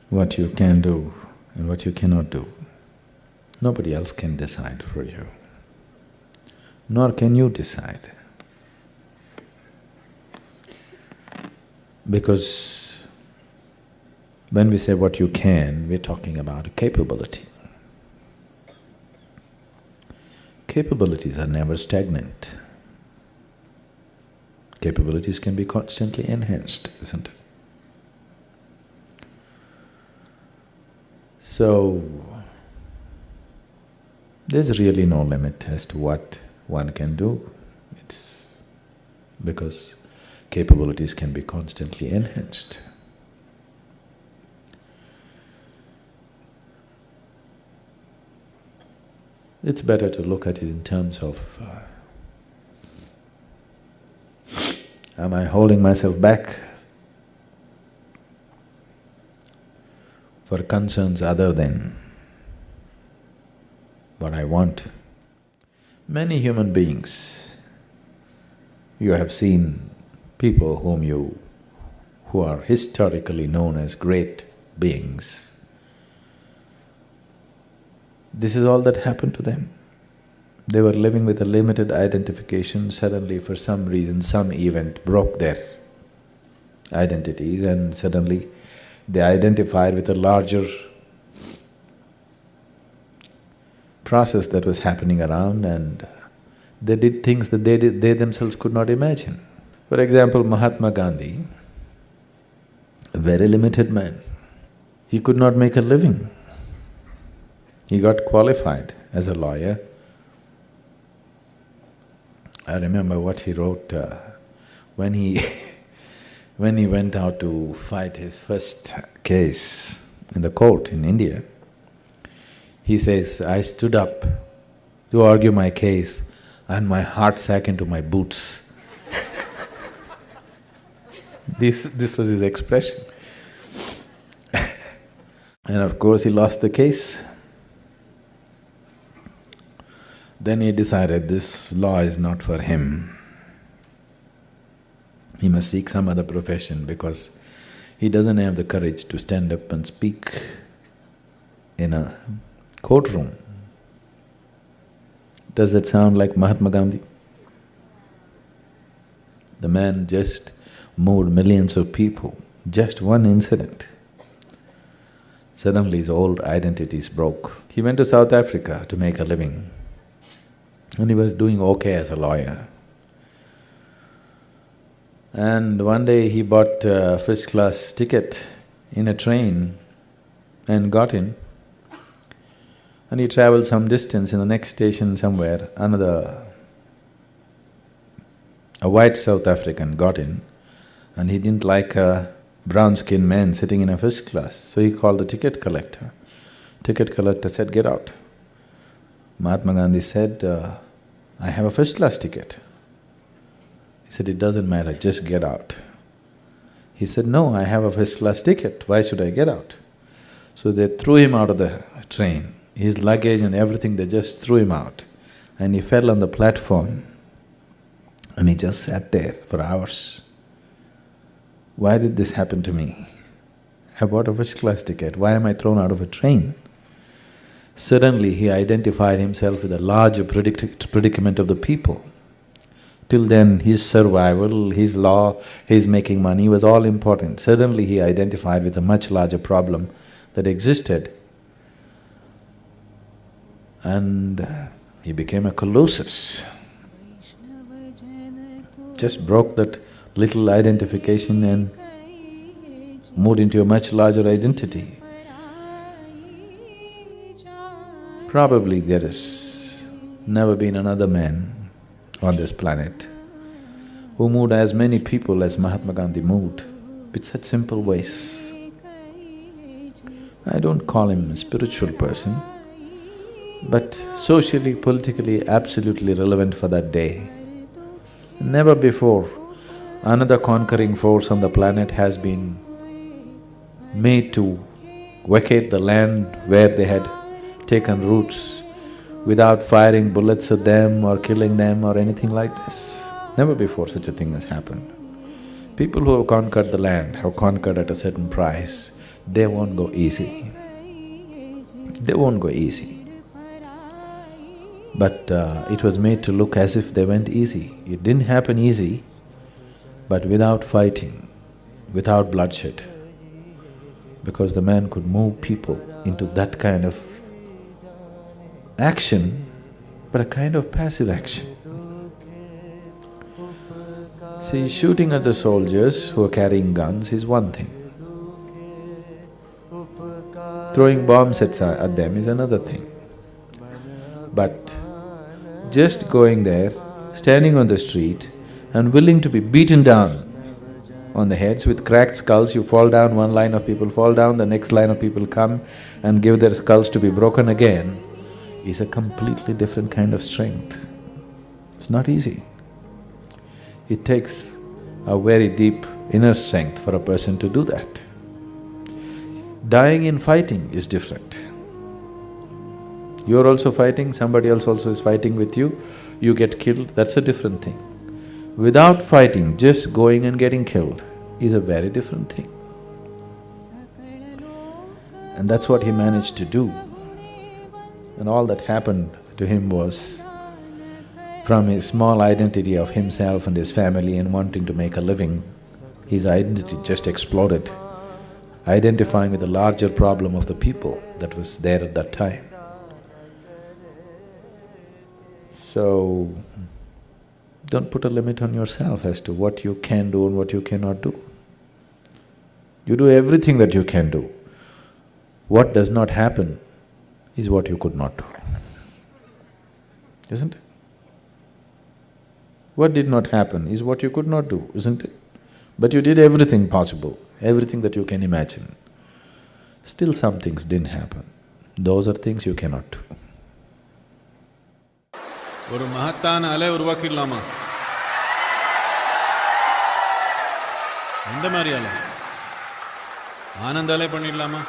what you can do and what you cannot do. Nobody else can decide for you, nor can you decide. Because when we say what you can, we're talking about a capability. Capabilities are never stagnant. Capabilities can be constantly enhanced, isn't it? So, there's really no limit as to what one can do. It's because capabilities can be constantly enhanced. It's better to look at it in terms of, am I holding myself back for concerns other than what I want? Many human beings, you have seen people who are historically known as great beings. This is all that happened to them. They were living with a limited identification, suddenly for some reason, some event broke their identities and suddenly they identified with a larger process that was happening around and they did things that they themselves could not imagine. For example, Mahatma Gandhi, a very limited man, he could not make a living. He got qualified as a lawyer. I remember what he wrote when he when he went out to fight his first case in the court in India. He says, I stood up to argue my case and my heart sank into my boots. This was his expression. And of course he lost the case. Then he decided this law is not for him. He must seek some other profession because he doesn't have the courage to stand up and speak in a courtroom. Does that sound like Mahatma Gandhi? The man just moved millions of people, just one incident. Suddenly his old identities broke. He went to South Africa to make a living. And he was doing okay as a lawyer. And one day he bought a first-class ticket in a train and got in. And he travelled some distance. In the next station somewhere, a white South African got in and he didn't like a brown-skinned man sitting in a first class. So he called the ticket collector. Ticket collector said, get out. Mahatma Gandhi said, I have a first-class ticket. He said, it doesn't matter, just get out. He said, no, I have a first-class ticket, why should I get out? So they threw him out of the train. His luggage and everything, they just threw him out. And he fell on the platform and he just sat there for hours. Why did this happen to me? I bought a first-class ticket, why am I thrown out of a train? Suddenly he identified himself with a larger predicament of the people. Till then his survival, his law, his making money was all important. Suddenly he identified with a much larger problem that existed and he became a colossus. Just broke that little identification and moved into a much larger identity. Probably there has never been another man on this planet who moved as many people as Mahatma Gandhi moved with such simple ways. I don't call him a spiritual person, but socially, politically, absolutely relevant for that day. Never before another conquering force on the planet has been made to vacate the land where they had taken roots without firing bullets at them or killing them or anything like this. Never before such a thing has happened. People who have conquered the land have conquered at a certain price. they won't go easy. They won't go easy. But it was made to look as if they went easy. It didn't happen easy, but without fighting, without bloodshed, because the man could move people into that kind of action, but a kind of passive action. See, shooting at the soldiers who are carrying guns is one thing. Throwing bombs at them is another thing. But just going there, standing on the street and willing to be beaten down on the heads with cracked skulls, you fall down, one line of people fall down, the next line of people come and give their skulls to be broken again, is a completely different kind of strength. It's not easy. It takes a very deep inner strength for a person to do that. Dying in fighting is different. You're also fighting, somebody else also is fighting with you, you get killed, that's a different thing. Without fighting, just going and getting killed is a very different thing. And that's what he managed to do. And all that happened to him was, from his small identity of himself and his family and wanting to make a living, his identity just exploded, identifying with the larger problem of the people that was there at that time. So, don't put a limit on yourself as to what you can do and what you cannot do. You do everything that you can do. What does not happen is what you could not do, isn't it? What did not happen is what you could not do, isn't it? But you did everything possible, everything that you can imagine. Still some things didn't happen. Those are things you cannot do. ஒரு மகத்தான அலை உருவாக்கிடலாமா? எந்த மாதிரி அலை? ஆனந்த அலை பண்ணிடலாமா?